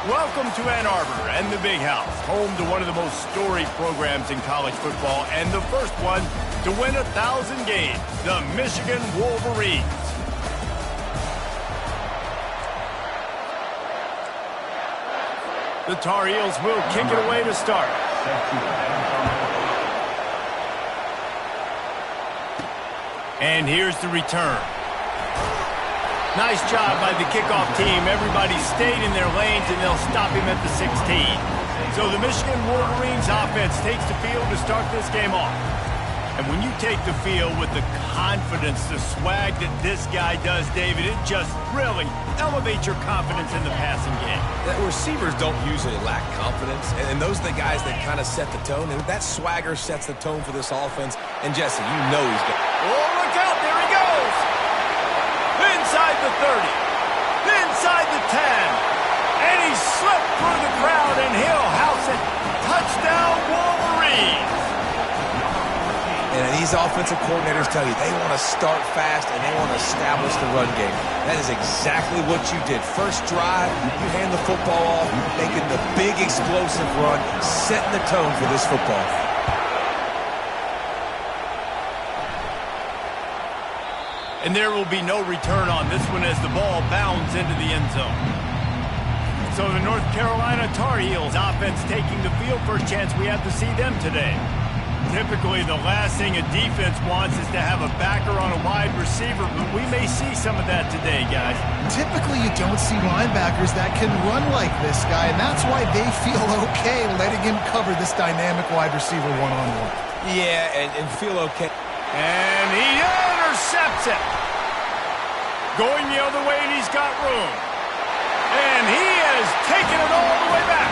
Welcome to Ann Arbor and the Big House, home to one of the most storied programs in college football and the first one to win 1,000 games, the Michigan Wolverines. The Tar Heels will kick it away to start. And here's the return. Nice job by the kickoff team. Everybody stayed in their lanes, and they'll stop him at the 16. So the Michigan Wolverines offense takes the field to start this game off. And when you take the field with the confidence, the swag that this guy does, David, it just really elevates your confidence in the passing game. The receivers don't usually lack confidence, and those are the guys that kind of set the tone. And that swagger sets the tone for this offense. And, Jesse, you know he's got... Oh, look out. There he goes. Inside the 30. Inside the 10. And he slipped through the crowd, and he'll house it. Touchdown, Wolverines. And these offensive coordinators tell you they want to start fast and they want to establish the run game. That is exactly what you did. First drive, you hand the football off, making the big explosive run, setting the tone for this football. And there will be no return on this one as the ball bounds into the end zone. So the North Carolina Tar Heels offense taking the field for a chance we have to see them today. Typically, the last thing a defense wants is to have a backer on a wide receiver, but we may see some of that today, guys. Typically, you don't see linebackers that can run like this guy, and that's why they feel okay letting him cover this dynamic wide receiver one-on-one. Yeah, and feel okay. And he intercepts it. Going the other way, and he's got room. And he has taken it all the way back.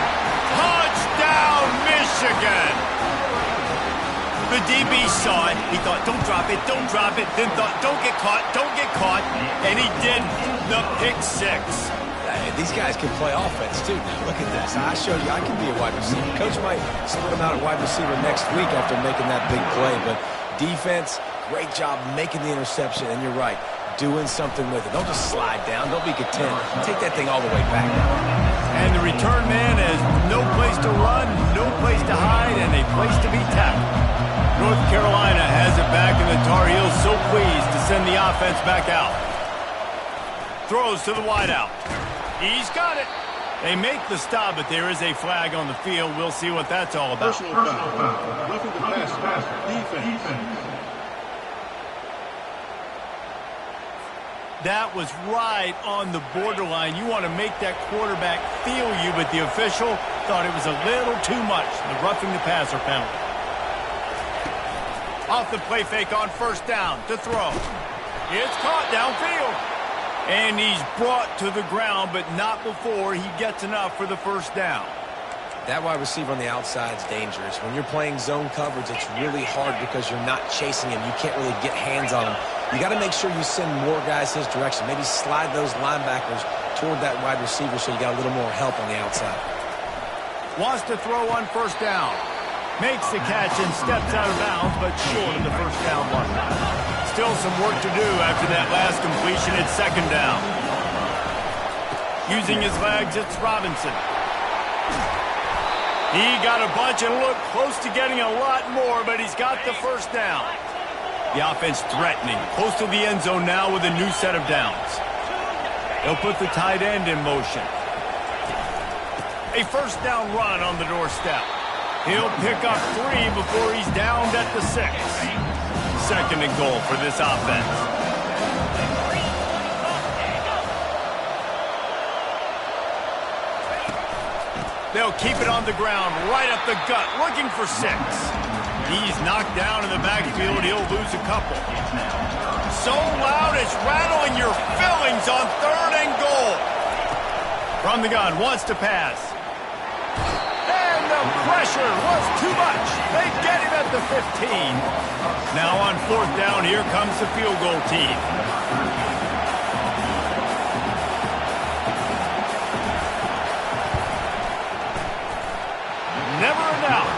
Touchdown, Michigan. The DB saw it. He thought, don't drop it, don't drop it. Then thought, don't get caught, don't get caught. And he didn't. The pick six. These guys can play offense, too. Now, look at this. I showed you I can be a wide receiver. Coach might split him out at wide receiver next week after making that big play. But defense, great job making the interception. And you're right, doing something with it. Don't just slide down. Don't be content. Take that thing all the way back. And the return man has no place to run, no place to hide, and a place to be tackled. North Carolina has it back, and the Tar Heels so pleased to send the offense back out. Throws to the wideout. He's got it. They make the stop, but there is a flag on the field. We'll see what that's all about. Personal foul. Roughing the passer. Defense. That was right on the borderline. You want to make that quarterback feel you, but the official thought it was a little too much. The roughing the passer penalty. Off the play fake on first down to throw. It's caught downfield. And he's brought to the ground, but not before he gets enough for the first down. That wide receiver on the outside is dangerous. When you're playing zone coverage, it's really hard because you're not chasing him. You can't really get hands on him. You got to make sure you send more guys his direction. Maybe slide those linebackers toward that wide receiver so you got a little more help on the outside. Wants to throw on first down. Makes the catch and steps out of bounds, but short of the first down mark. Still some work to do after that last completion. It's second down. Using his legs, it's Robinson. He got a bunch and looked close to getting a lot more, but he's got the first down. The offense threatening, close to the end zone now with a new set of downs. They'll put the tight end in motion. A first down run on the doorstep. He'll pick up 3 before he's downed at the 6. Second and goal for this offense. They'll keep it on the ground, right up the gut, looking for 6. He's knocked down in the backfield. He'll lose a couple. So loud it's rattling your fillings on third and goal. From the gun, wants to pass. And the pressure was too much. They get him at the 15. Now on fourth down, here comes the field goal team. Never in doubt.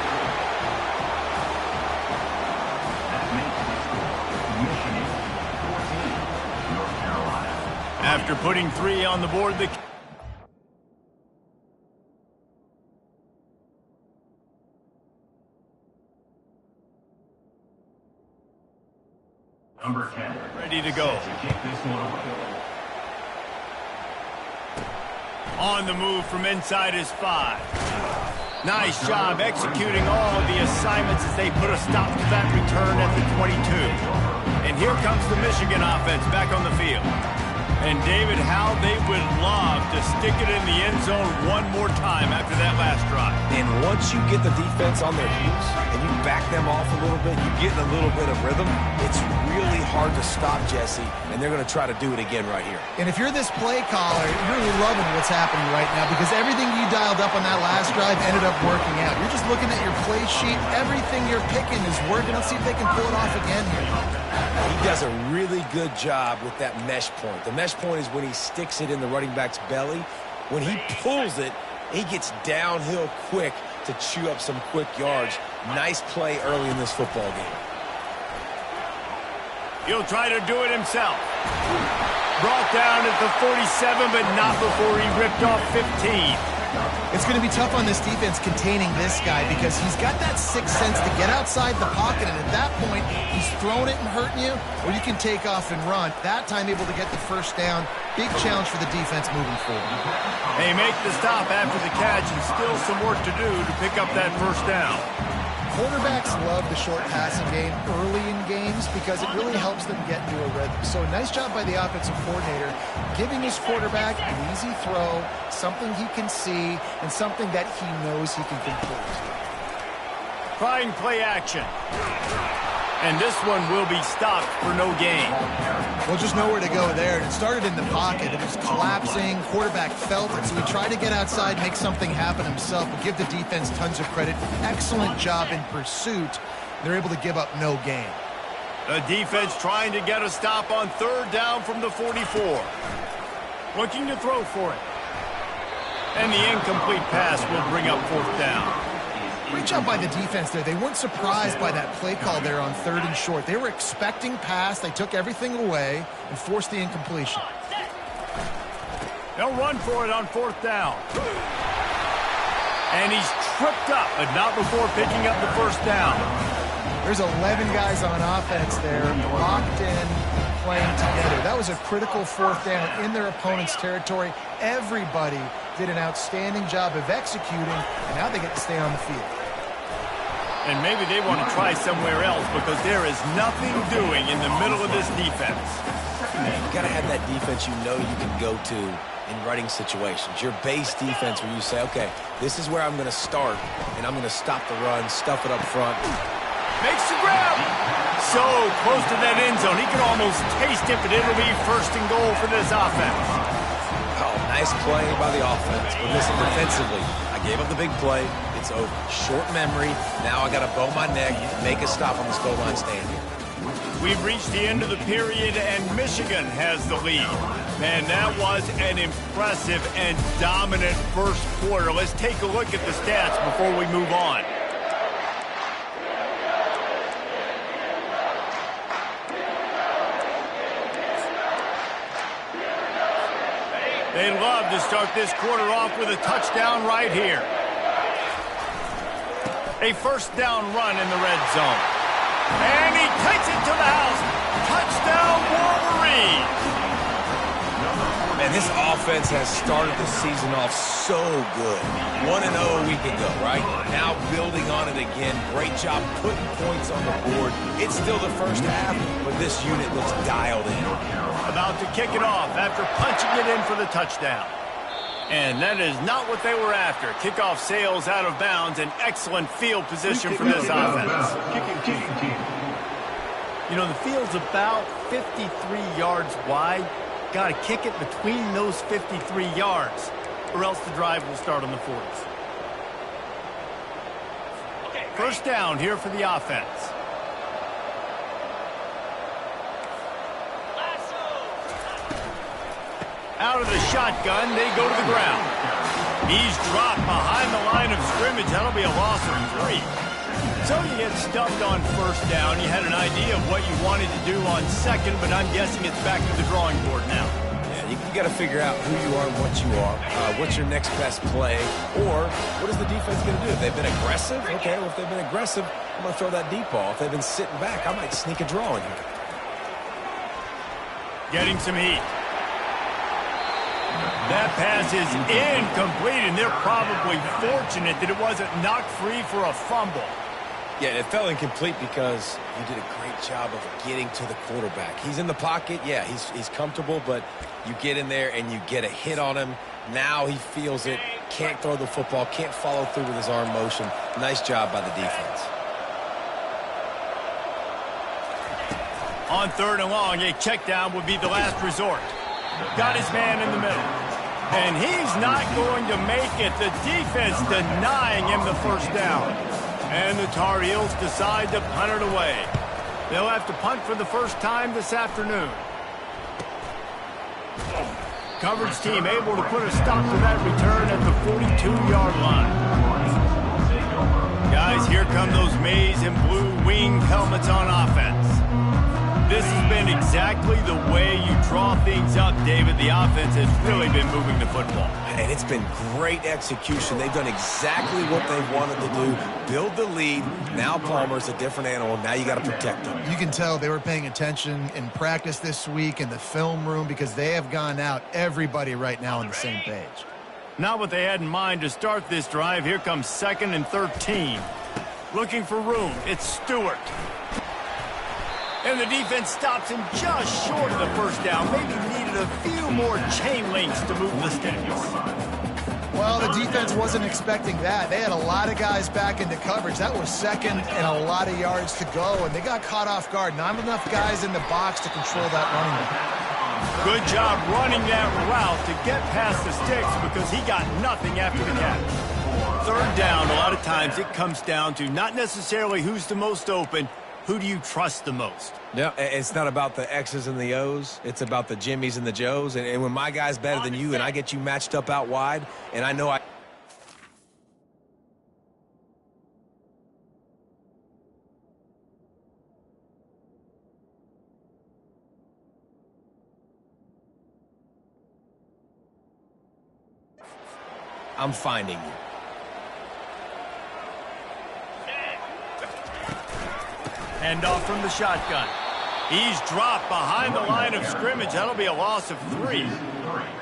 After putting 3 on the board, the Ready to go. On the move from inside his 5. Nice job executing all of the assignments as they put a stop to that return at the 22. And here comes the Michigan offense back on the field. And David, how they would love to stick it in the end zone one more time after that last drive. And once you get the defense on their heels and you back them off a little bit, you get in a little bit of rhythm, it's really hard to stop, Jesse, and they're going to try to do it again right here. And if you're this play caller, you're really loving what's happening right now because everything you dialed up on that last drive ended up working out. You're just looking at your play sheet. Everything you're picking is working. Let's see if they can pull it off again here. He does a really good job with that mesh point. The mesh point is when he sticks it in the running back's belly. When he pulls it, he gets downhill quick to chew up some quick yards. Nice play early in this football game. He'll try to do it himself. Brought down at the 47, but not before he ripped off 15. It's going to be tough on this defense containing this guy because he's got that sixth sense to get outside the pocket, and at that point, he's throwing it and hurting you, or you can take off and run. That time able to get the first down. Big challenge for the defense moving forward. They make the stop after the catch and still some work to do to pick up that first down. Quarterbacks love the short passing game early in games because it really helps them get into a rhythm. So nice job by the offensive coordinator giving his quarterback an easy throw, something he can see, and something that he knows he can complete. Trying play action. And this one will be stopped for no gain. Well, just nowhere to go there. It started in the pocket. It was collapsing. Quarterback felt it, so he tried to get outside, make something happen himself, but give the defense tons of credit. Excellent job in pursuit. They're able to give up no gain. The defense trying to get a stop on third down from the 44. Looking to throw for it. And the incomplete pass will bring up fourth down. Great job by the defense there. They weren't surprised by that play call there on third and short. They were expecting pass. They took everything away and forced the incompletion. They'll run for it on fourth down. And he's tripped up, but not before picking up the first down. There's 11 guys on offense there, locked in, playing together. That was a critical fourth down in their opponent's territory. Everybody did an outstanding job of executing, and now they get to stay on the field. And maybe they want to try somewhere else because there is nothing doing in the middle of this defense. You got to have that defense you know you can go to in running situations. Your base defense where you say, okay, this is where I'm going to start, and I'm going to stop the run, stuff it up front. Makes the grab. So close to that end zone. He can almost taste it, but it'll be first and goal for this offense. Oh, nice play by the offense. But listen, defensively, I gave up the big play. It's over. Short memory. Now I got to bow my neck, make a stop on this goal line stand here. We've reached the end of the period, and Michigan has the lead. Man, that was an impressive and dominant first quarter. Let's take a look at the stats before we move on. They love to start this quarter off with a touchdown right here. A first down run in the red zone. And he takes it to the house. Touchdown, Wolverine. Man, this offense has started the season off so good. 1-0 a week ago, right? Now building on it again. Great job putting points on the board. It's still the first half, but this unit looks dialed in. About to kick it off after punching it in for the touchdown. And that is not what they were after. Kickoff sails out of bounds. An excellent field position for this offense. You know, the field's about 53 yards wide. Got to kick it between those 53 yards, or else the drive will start on the 40s. First down here for the offense. Out of the shotgun, they go to the ground. He's dropped behind the line of scrimmage. That'll be a loss of 3. So you get stuffed on first down. You had an idea of what you wanted to do on second, but I'm guessing it's back to the drawing board now. Yeah, you got to figure out who you are and what you are. What's your next best play? Or what is the defense going to do? If they've been aggressive, okay, well, if they've been aggressive, I'm going to throw that deep ball. If they've been sitting back, I might sneak a draw in here. Getting some heat. That pass is incomplete, and they're probably fortunate that it wasn't knocked free for a fumble. Yeah, it fell incomplete because you did a great job of getting to the quarterback. He's in the pocket. Yeah, he's comfortable, but you get in there and you get a hit on him. Now he feels it, can't throw the football, can't follow through with his arm motion. Nice job by the defense. On 3rd and long, a check down would be the last resort. Got his man in the middle. And he's not going to make it. The defense denying him the first down. And the Tar Heels decide to punt it away. They'll have to punt for the first time this afternoon. Coverage team able to put a stop to that return at the 42-yard line. Guys, here come those maize and blue winged helmets on offense. This has been exactly the way you draw things up, David. The offense has really been moving the football. And it's been great execution. They've done exactly what they wanted to do. Build the lead. Now Palmer's a different animal. Now you got to protect him. You can tell they were paying attention in practice this week in the film room because they have gone out, everybody right now on the same page. Not what they had in mind to start this drive. Here comes 2nd and 13. Looking for room. It's Stewart. And the defense stops him just short of the first down. Maybe needed a few more chain links to move the sticks. Well, the defense wasn't expecting that. They had a lot of guys back into coverage. That was 2nd and a lot of yards to go, and they got caught off guard. Not enough guys in the box to control that running back. Good job running that route to get past the sticks because he got nothing after the catch. 3rd down, a lot of times it comes down to not necessarily who's the most open, who do you trust the most? Yeah, it's not about the X's and the O's. It's about the Jimmies and the Joes. And when my guy's better than you and I get you matched up out wide, and I know I'm finding you. Hand off from the shotgun. He's dropped behind the line of scrimmage. That'll be a loss of 3.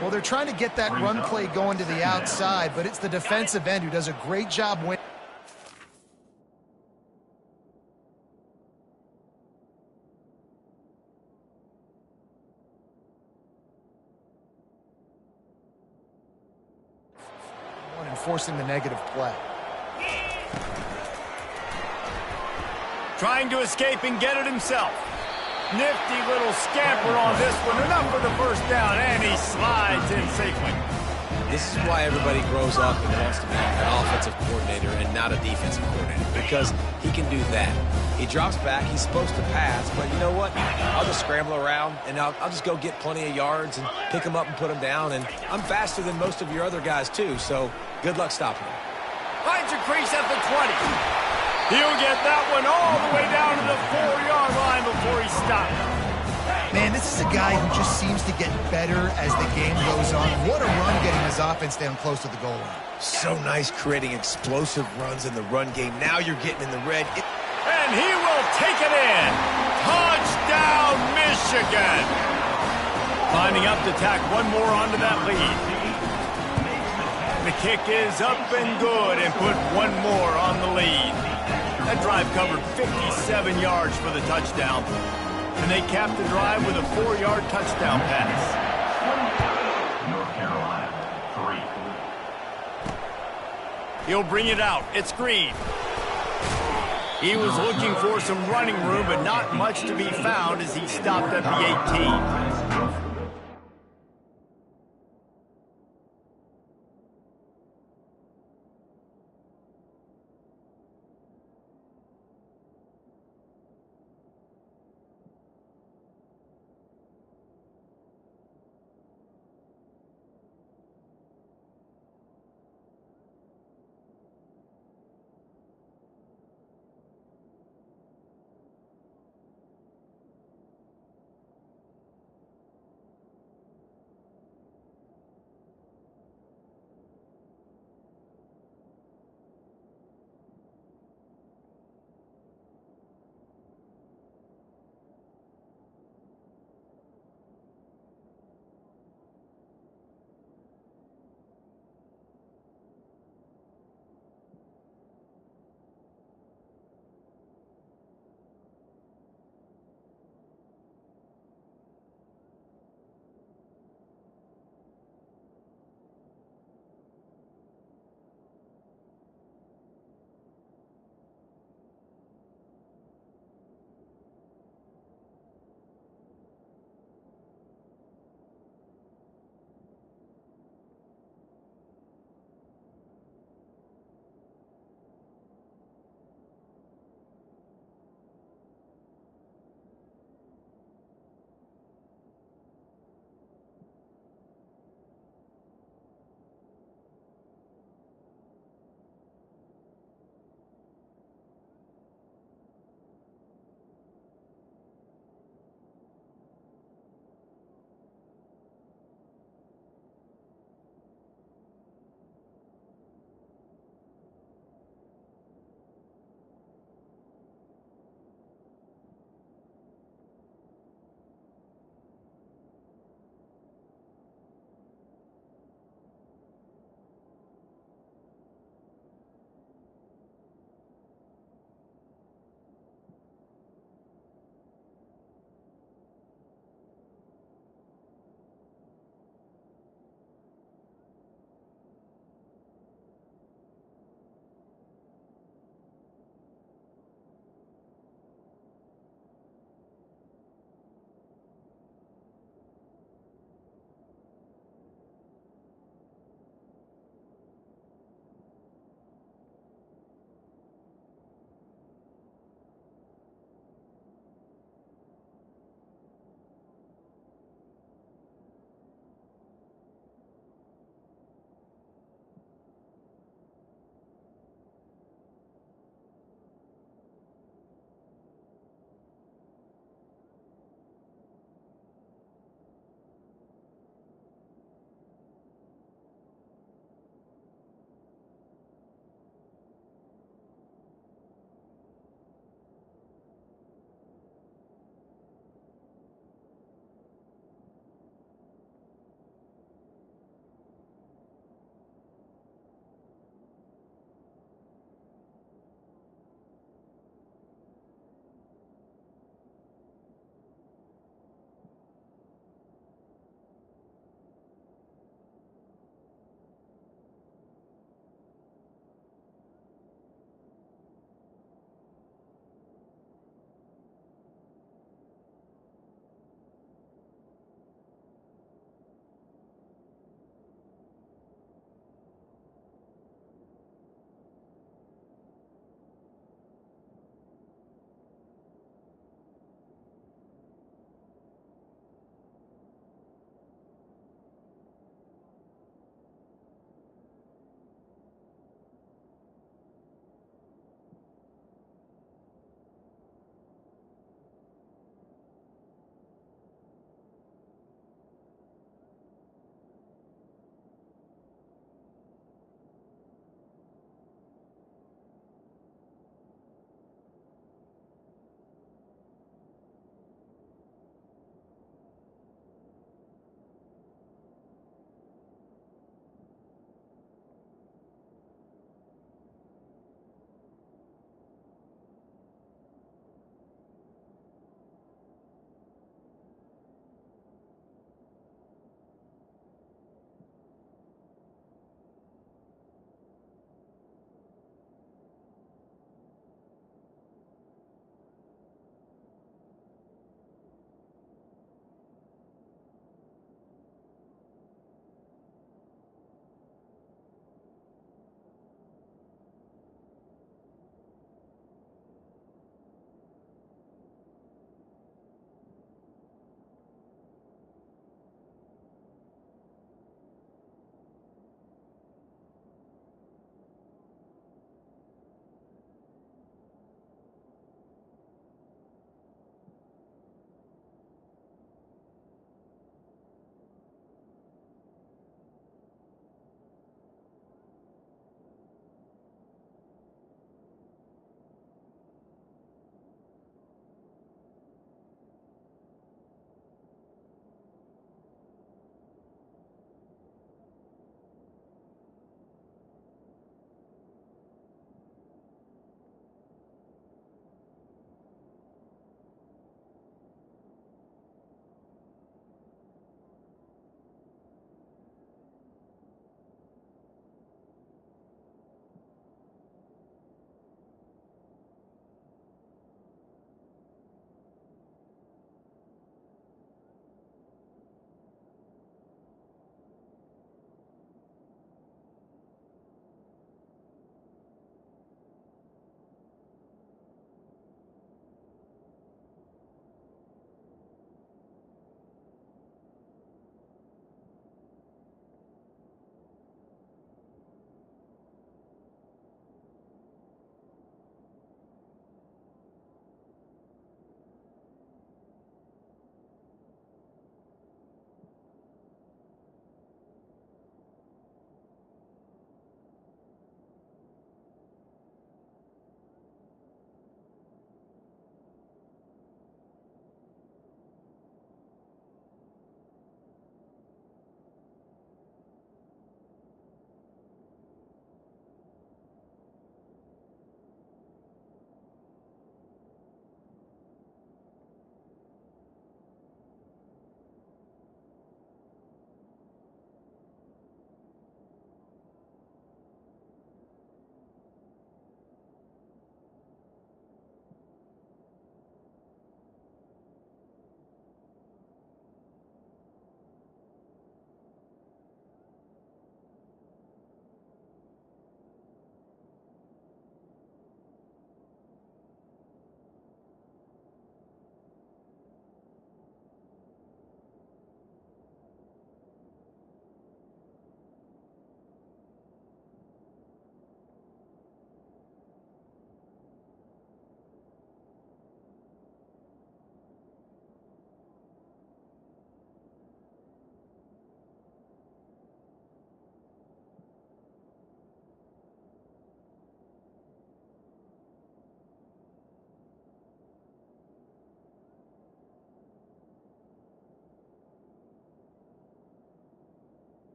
Well, they're trying to get that run play going to the outside, but it's the defensive end who does a great job winning. Enforcing the negative play. Trying to escape and get it himself. Nifty little scamper on this one. Enough for the first down, and he slides in safely. This is why everybody grows up and wants to be an offensive coordinator and not a defensive coordinator, because he can do that. He drops back. He's supposed to pass, but you know what? I'll just scramble around, and I'll just go get plenty of yards and pick him up and put him down, and I'm faster than most of your other guys, too, so good luck stopping him. Finds a crease at the 20. He'll get that one all the way down to the 4-yard line before he stops. Man, this is a guy who just seems to get better as the game goes on. What a run getting his offense down close to the goal line. So nice creating explosive runs in the run game. Now you're getting in the red. And he will take it in. Touchdown, Michigan. Climbing up to tack one more onto that lead. The kick is up and good and put one more on the lead. That drive covered 57 yards for the touchdown. And they capped the drive with a 4-yard touchdown pass. North Carolina, 3. He'll bring it out. It's Green. He was looking for some running room, but not much to be found as he stopped at the 18.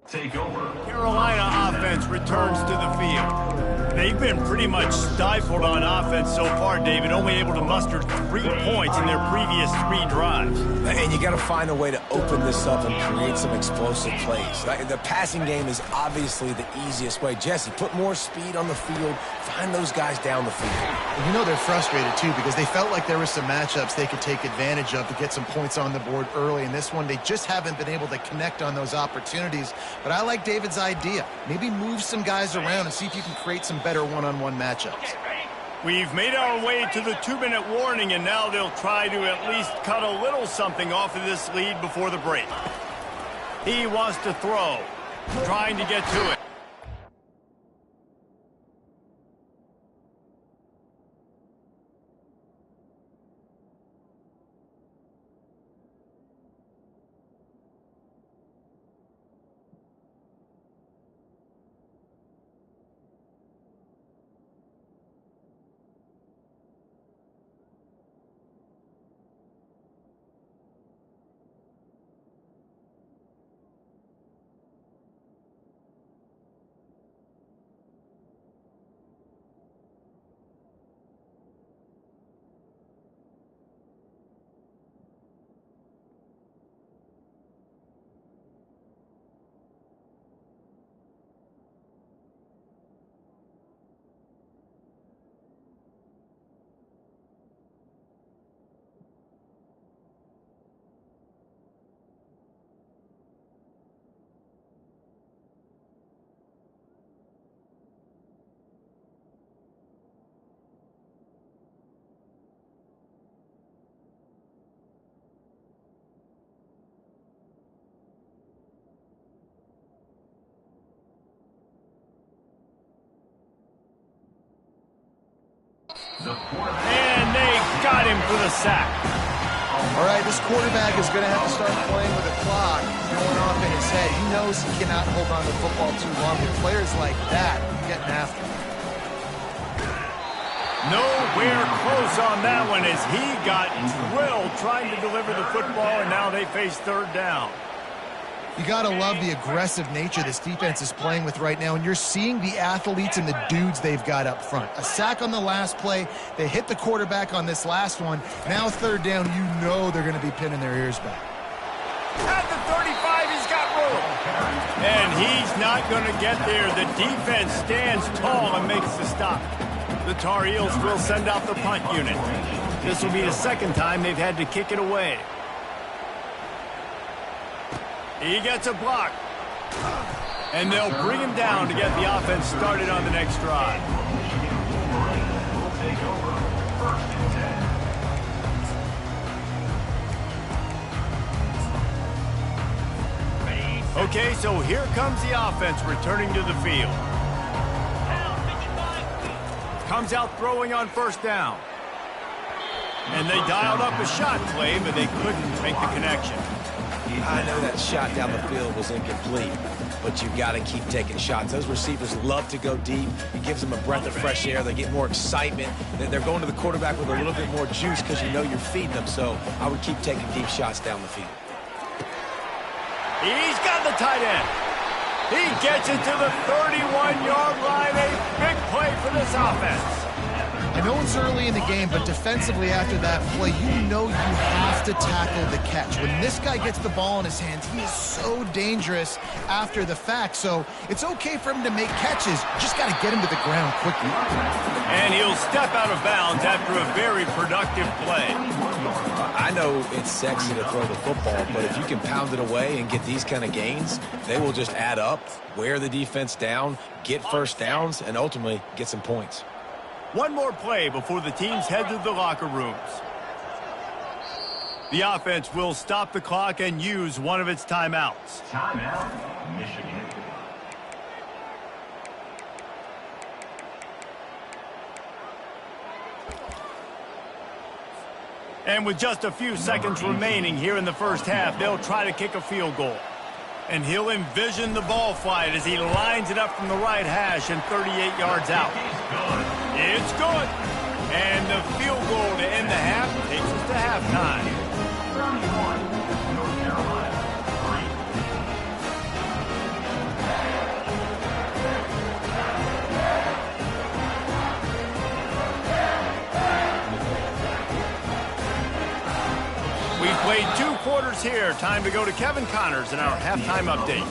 Take over. Carolina offense returns to the field. They've been pretty much stifled on offense so far, David, only able to muster 3 points in their previous 3 drives. And you got to find a way to open this up and create some explosive plays. The passing game is obviously the easiest way. Jesse, put more speed on the field. Find those guys down the field. And you know they're frustrated, too, because they felt like there were some matchups they could take advantage of to get some points on the board early. In this one, they just haven't been able to connect on those opportunities. But I like David's idea. Maybe move some guys around and see if you can create some better one-on-one matchups. We've made our way to the 2-minute warning, and now they'll try to at least cut a little something off of this lead before the break. He wants to throw, trying to get to it. And they got him for the sack. All right, this quarterback is going to have to start playing with a clock going off in his head. He knows he cannot hold on to the football too long. With players like that, getting after him. Nowhere close on that one as he got drilled trying to deliver the football, and now they face 3rd down. You got to love the aggressive nature this defense is playing with right now, and you're seeing the athletes and the dudes they've got up front. A sack on the last play. They hit the quarterback on this last one. Now 3rd down, you know they're going to be pinning their ears back. At the 35, he's got room. And he's not going to get there. The defense stands tall and makes the stop. The Tar Heels will send out the punt unit. This will be the 2nd time they've had to kick it away. He gets a block. And they'll bring him down to get the offense started on the next drive. Okay, so here comes the offense returning to the field. Comes out throwing on 1st down. And they dialed up a shot play, but they couldn't make the connection. I know that shot down the field was incomplete, but you've got to keep taking shots. Those receivers love to go deep. It gives them a breath of fresh air. They get more excitement. They're going to the quarterback with a little bit more juice because you know you're feeding them. So I would keep taking deep shots down the field. He's got the tight end. He gets it to the 31-yard line. A big play for this offense. I know it's early in the game, but defensively after that play, you know you have to tackle the catch. When this guy gets the ball in his hands, he is so dangerous after the fact. So it's okay for him to make catches. You just got to get him to the ground quickly. And he'll step out of bounds after a very productive play. I know it's sexy to throw the football, but if you can pound it away and get these kind of gains, they will just add up, wear the defense down, get 1st downs, and ultimately get some points. One more play before the teams head to the locker rooms. The offense will stop the clock and use one of its timeouts. Timeout, Michigan. And with just a few seconds remaining here in the 1st half, they'll try to kick a field goal. And he'll envision the ball flight as he lines it up from the right hash and 38 yards out. It's good. And the field goal to end the half takes us to halftime. 31, North Carolina, 3. Turnovers here. Time to go to Kevin Connors in our halftime update.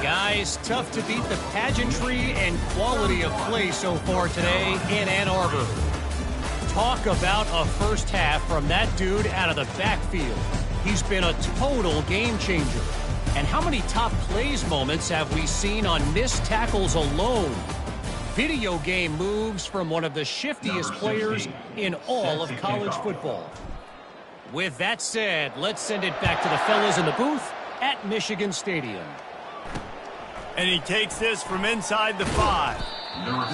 Guys, tough to beat the pageantry and quality of play so far today in Ann Arbor. Talk about a first half from that dude out of the backfield. He's been a total game changer. And how many top plays moments have we seen on missed tackles alone? Video game moves from one of the shiftiest players in all of college football. With that said, let's send it back to the fellas in the booth at Michigan Stadium. And he takes this from inside the 5.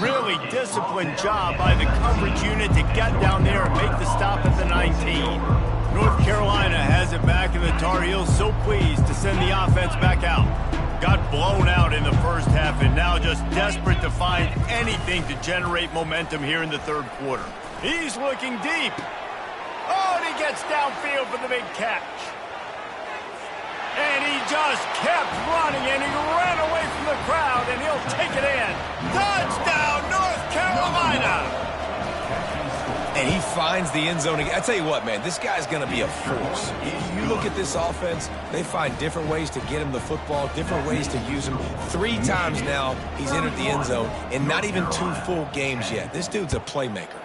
Really disciplined job by the coverage unit to get down there and make the stop at the 19. North Carolina has it back, and the Tar Heels so pleased to send the offense back out. Got blown out in the first half and now just desperate to find anything to generate momentum here in the third quarter. He's looking deep. Oh, and he gets downfield for the big catch. And he just kept running, and he ran away from the crowd, and he'll take it in. Touchdown, North Carolina! And he finds the end zone again. I tell you what, man, this guy's going to be a force. You look at this offense, they find different ways to get him the football, different ways to use him. 3 times now he's entered the end zone, and not even 2 full games yet. This dude's a playmaker.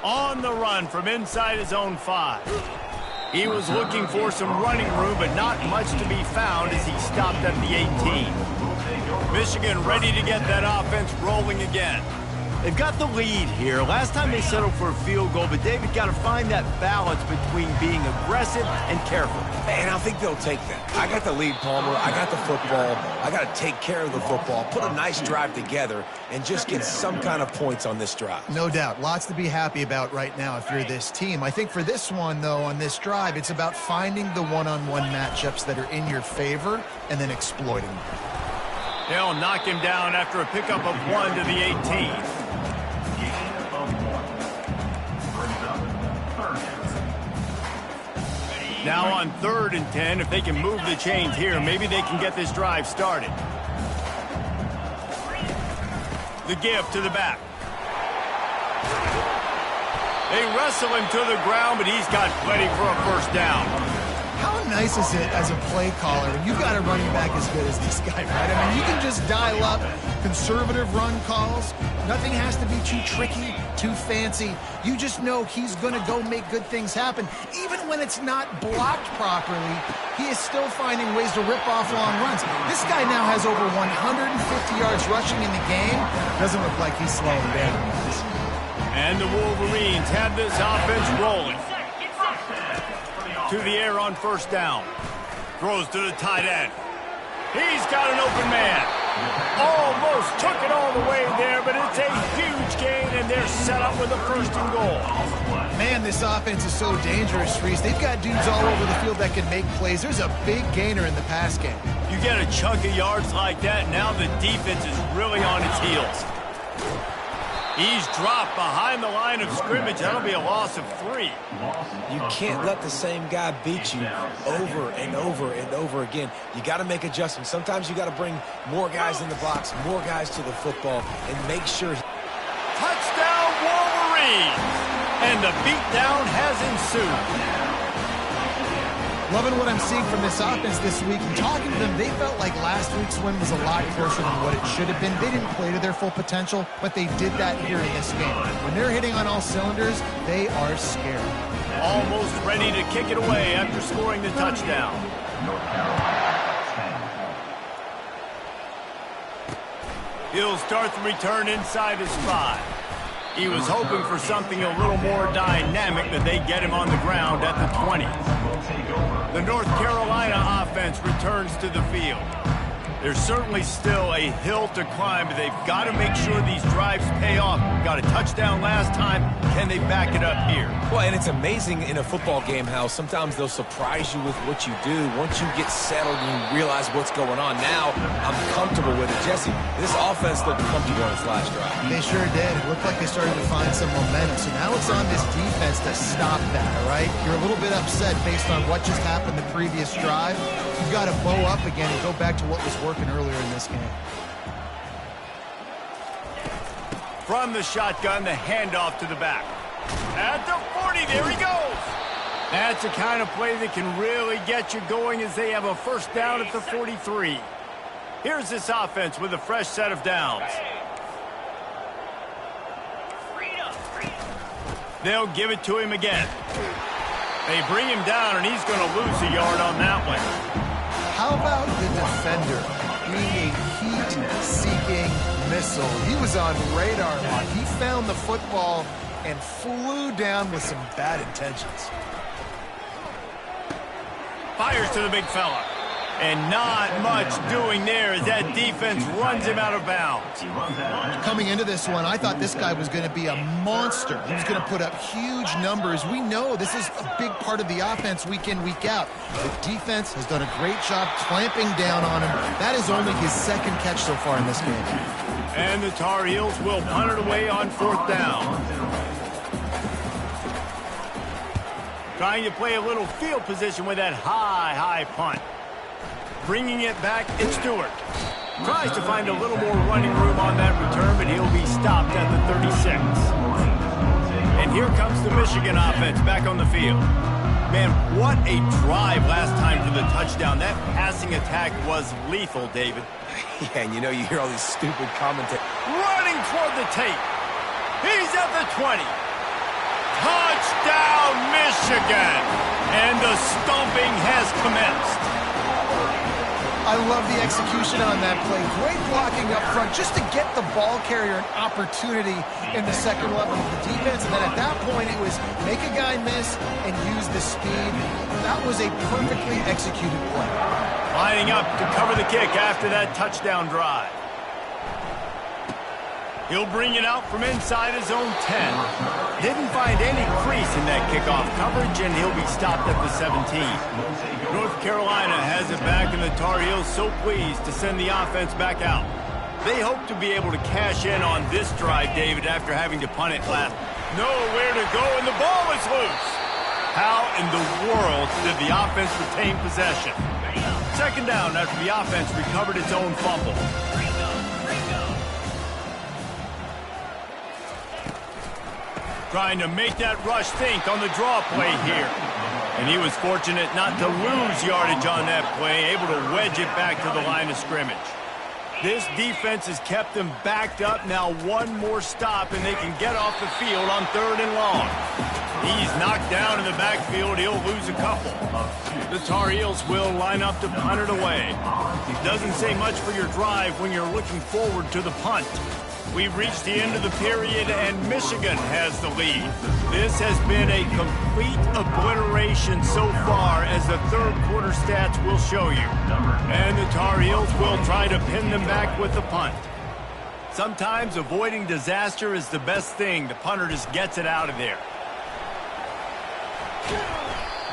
On the run from inside his own 5. He was looking for some running room, but not much to be found as he stopped at the 18. Michigan ready to get that offense rolling again. They've got the lead here. Last time they settled for a field goal, but David got to find that balance between being aggressive and careful. Man, I think they'll take that. I got the lead, Palmer. I got the football. I got to take care of the football, put a nice drive together, and just get some kind of points on this drive. No doubt. Lots to be happy about right now if you're this team. I think for this one, though, on this drive, it's about finding the one-on-one matchups that are in your favor and then exploiting them. They'll knock him down after a pickup of 1 to the 18. Now on 3rd and 10, if they can move the chains here, maybe they can get this drive started. The give to the back. They wrestle him to the ground, but he's got plenty for a first down. How nice is it as a play caller when you've got a running back as good as this guy, right? I mean, you can just dial up conservative run calls. Nothing has to be too tricky, too fancy. You just know he's going to go make good things happen. Even when it's not blocked properly, he is still finding ways to rip off long runs. This guy now has over 150 yards rushing in the game. Doesn't look like he's slowing down. And the Wolverines have this offense rolling. To the air on first down. Throws to the tight end. He's got an open man. Almost took it all the way there, but it's a huge gain, and they're set up with a 1st and goal. Man, this offense is so dangerous, Reese. They've got dudes all over the field that can make plays. There's a big gainer in the pass game. You get a chunk of yards like that, now the defense is really on its heels. He's dropped behind the line of scrimmage. That'll be a loss of 3. You can't let the same guy beat you over and over and over again. You got to make adjustments. Sometimes you got to bring more guys in the box, more guys to the football, and make sure. Touchdown, Wolverines! And the beatdown has ensued. Loving what I'm seeing from this offense this week. And talking to them, they felt like last week's win was a lot closer than what it should have been. They didn't play to their full potential, but they did that here in this game. When they're hitting on all cylinders, they are scary. Almost ready to kick it away after scoring the touchdown. He'll start the return inside his 5. He was hoping for something a little more dynamic, but they get him on the ground at the 20. The North Carolina offense returns to the field. There's certainly still a hill to climb, but they've got to make sure these drives pay off. Got a touchdown last time. Can they back it up here? Well, and it's amazing in a football game how sometimes they'll surprise you with what you do. Once you get settled and you realize what's going on, now I'm comfortable with it. Jesse, this offense looked comfortable on its last drive. They sure did. It looked like they started to find some momentum. So now it's on this defense to stop that, all right? You're a little bit upset based on what just happened the previous drive. You've got to bow up again and go back to what was working earlier in this game. From the shotgun, the handoff to the back. At the 40, there he goes. That's the kind of play that can really get you going as they have a first down at the 43. Here's this offense with a fresh set of downs. They'll give it to him again. They bring him down, and he's going to lose a yard on that one. How about the defender being a heat-seeking missile? He was on radar lock. He found the football and flew down with some bad intentions. Fires to the big fella. And not much doing there as that defense runs him out of bounds. Coming into this one, I thought this guy was going to be a monster. He was going to put up huge numbers. We know this is a big part of the offense week in, week out. The defense has done a great job clamping down on him. That is only his second catch so far in this game. And the Tar Heels will punt it away on fourth down. Trying to play a little field position with that high punt. Bringing it back, it's Stewart. Tries to find a little more running room on that return, but he'll be stopped at the 36. And here comes the Michigan offense back on the field. Man, what a drive last time for the touchdown. That passing attack was lethal, David. Yeah, and you know, you hear all these stupid commentators. Running toward the tape. He's at the 20. Touchdown, Michigan! And the stomping has commenced. I love the execution on that play. Great blocking up front just to get the ball carrier an opportunity in the second level of the defense. And then at that point, it was make a guy miss and use the speed. That was a perfectly executed play. Lining up to cover the kick after that touchdown drive. He'll bring it out from inside his own 10. Didn't find any crease in that kickoff coverage, and he'll be stopped at the 17. North Carolina has it back, and the Tar Heels so pleased to send the offense back out. They hope to be able to cash in on this drive, David, after having to punt it last. Nowhere to go, and the ball is loose. How in the world did the offense retain possession? Second down after the offense recovered its own fumble. Trying to make that rush think on the draw play here. And he was fortunate not to lose yardage on that play, able to wedge it back to the line of scrimmage. This defense has kept them backed up. Now one more stop, and they can get off the field on third and long. He's knocked down in the backfield. He'll lose a couple. The Tar Heels will line up to punt it away. Doesn't say much for your drive when you're looking forward to the punt. We've reached the end of the period, and Michigan has the lead. This has been a complete obliteration so far, as the third quarter stats will show you. And the Tar Heels will try to pin them back with the punt. Sometimes avoiding disaster is the best thing. The punter just gets it out of there.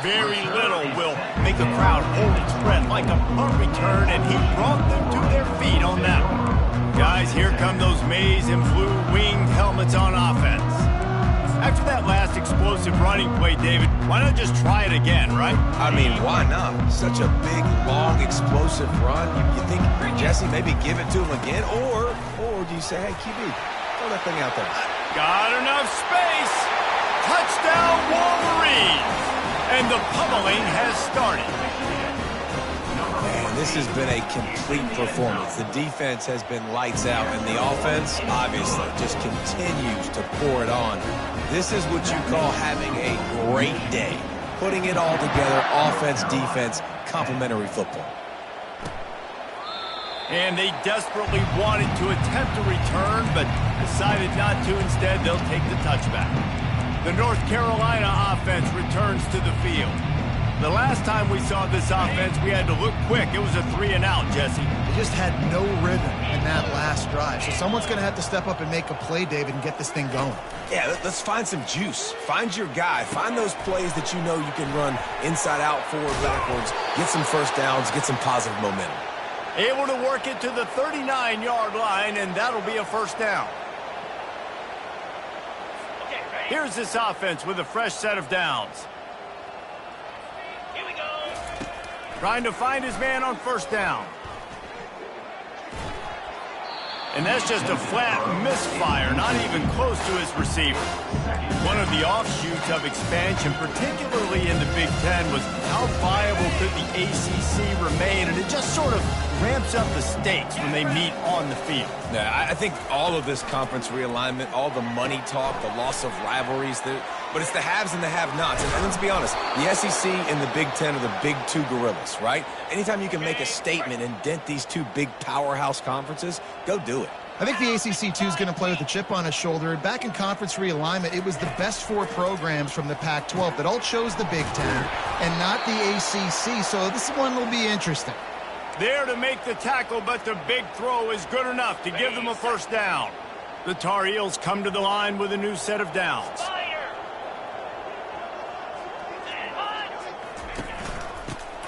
Very little will make the crowd hold its breath like a punt return, and he brought them to their feet on that one. Guys, here come those maize and blue winged helmets on offense. After that last explosive running play, David, why not just try it again, right? I mean, why not? Such a big, long, explosive run. You think, Jesse, maybe give it to him again? Or do you say, hey, QB, throw that thing out there? Got enough space. Touchdown, Wolverines. And the pummeling has started. Man, this has been a complete performance. The defense has been lights out, and the offense, obviously, just continues to pour it on. This is what you call having a great day. Putting it all together, offense, defense, complementary football. And they desperately wanted to attempt a return, but decided not to. Instead, they'll take the touchback. The North Carolina offense returns to the field. The last time we saw this offense, we had to look quick. It was a 3-and-out, Jesse. They just had no rhythm in that last drive. So someone's going to have to step up and make a play, David, and get this thing going. Yeah, let's find some juice. Find your guy. Find those plays that you know you can run inside out, forward, backwards. Get some first downs. Get some positive momentum. Able to work it to the 39-yard line, and that'll be a first down. Here's this offense with a fresh set of downs. Here we go. Trying to find his man on first down. And that's just a flat misfire, not even close to his receiver. One of the offshoots of expansion, particularly in the Big Ten, was how viable could the ACC remain, and it just sort of ramps up the stakes when they meet on the field. Yeah, I think all of this conference realignment, all the money talk, the loss of rivalries, but it's the haves and the have-nots. And let's be honest, the SEC and the Big Ten are the big two gorillas, right? Anytime you can make a statement and dent these two big powerhouse conferences, go do it. I think the ACC, too, is going to play with a chip on his shoulder. Back in conference realignment, it was the best 4 programs from the Pac-12 that all chose the Big Ten and not the ACC, so this one will be interesting. There to make the tackle, but the big throw is good enough to give them a first down. The Tar Heels come to the line with a new set of downs.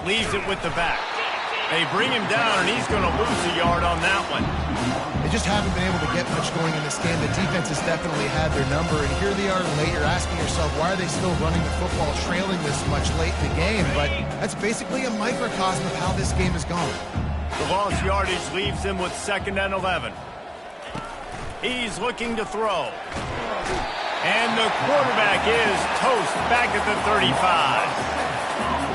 Leaves it with the back. They bring him down, and he's going to lose a yard on that one. They just haven't been able to get much going in this game. The defense has definitely had their number, and here they are late. You're asking yourself, why are they still running the football, trailing this much late in the game? But that's basically a microcosm of how this game has gone. The lost yardage leaves him with 2nd and 11. He's looking to throw. And the quarterback is toast back at the 35.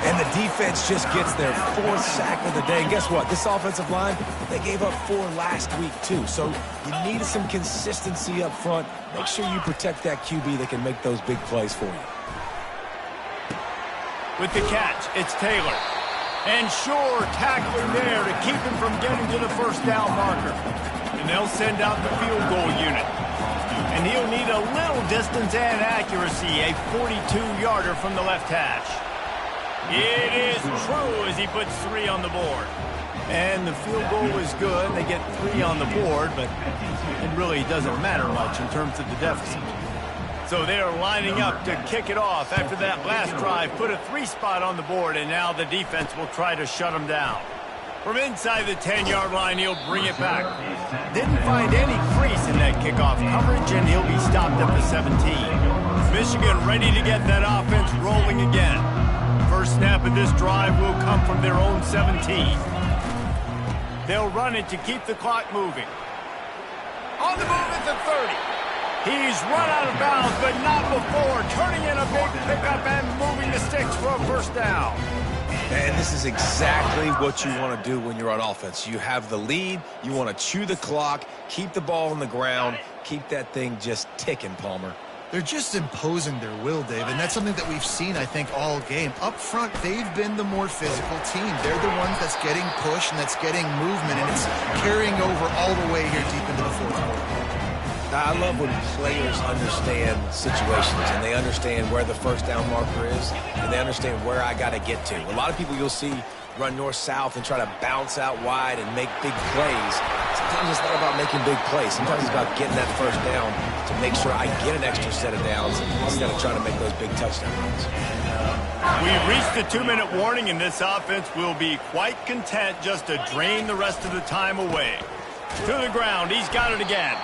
And the defense just gets their 4th sack of the day. And guess what? This offensive line, they gave up 4 last week, too. So you need some consistency up front. Make sure you protect that QB that can make those big plays for you. With the catch, it's Taylor. And sure, tackling there to keep him from getting to the first down marker. And they'll send out the field goal unit. And he'll need a little distance and accuracy, a 42-yarder from the left hash. It is true as he puts 3 on the board. And the field goal is good. They get 3 on the board, but it really doesn't matter much in terms of the deficit. So they're lining up to kick it off after that last drive. Put a 3 spot on the board, and now the defense will try to shut them down. From inside the 10-yard line, he'll bring it back. Didn't find any crease in that kickoff coverage, and he'll be stopped at the 17. Michigan ready to get that offense rolling again. First snap of this drive will come from their own 17. They'll run it to keep the clock moving. On the move at the 30. He's run out of bounds, but not before. Turning in a big pickup and moving the sticks for a first down. And this is exactly what you want to do when you're on offense. You have the lead. You want to chew the clock, keep the ball on the ground, keep that thing just ticking, Palmer. They're just imposing their will, Dave, and that's something that we've seen, I think, all game. Up front, they've been the more physical team. They're the ones that's getting push and that's getting movement, and it's carrying over all the way here deep into the 4th quarter. I love when players understand situations and they understand where the first down marker is and they understand where I got to get to. A lot of people you'll see run north-south and try to bounce out wide and make big plays. Sometimes it's not about making big plays. Sometimes it's about getting that first down to make sure I get an extra set of downs instead of trying to make those big touchdown runs. We've reached the 2-minute warning, and this offense will be quite content just to drain the rest of the time away. To the ground, he's got it again.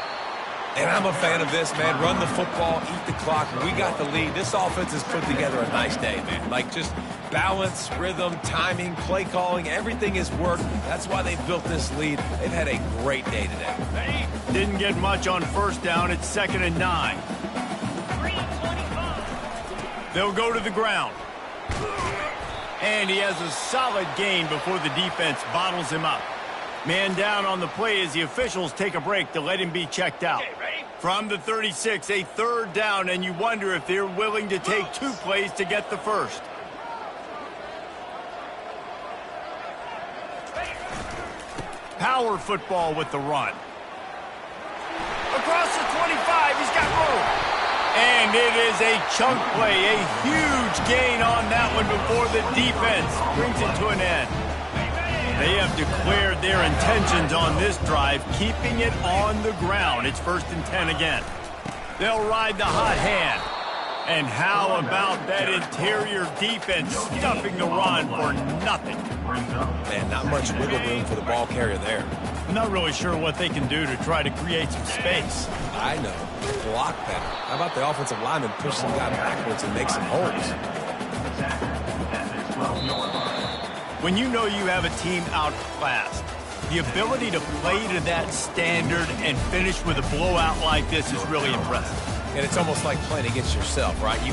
And I'm a fan of this, man. Run the football, eat the clock. We got the lead. This offense has put together a nice day, man. Like, just balance, rhythm, timing, play calling, everything has worked. That's why they built this lead. They've had a great day today. Didn't get much on first down. It's 2nd and 9. They'll go to the ground. And he has a solid gain before the defense bottles him up. Man down on the play as the officials take a break to let him be checked out. From the 36, a 3rd down, and you wonder if they're willing to take 2 plays to get the first. Power football with the run. Across the 25, he's got room. And it is a chunk play, a huge gain on that one before the defense brings it to an end. They have declared their intentions on this drive, keeping it on the ground. It's 1st and 10 again. They'll ride the hot hand. And how about that interior defense stuffing the run for nothing? Man, not much wiggle room for the ball carrier there. I'm not really sure what they can do to try to create some space. I know. Block better. How about the offensive lineman push some guy backwards and make some holes? When you know you have a team outclassed, The ability to play to that standard and finish with a blowout like this is really impressive. And it's almost like playing against yourself, right? You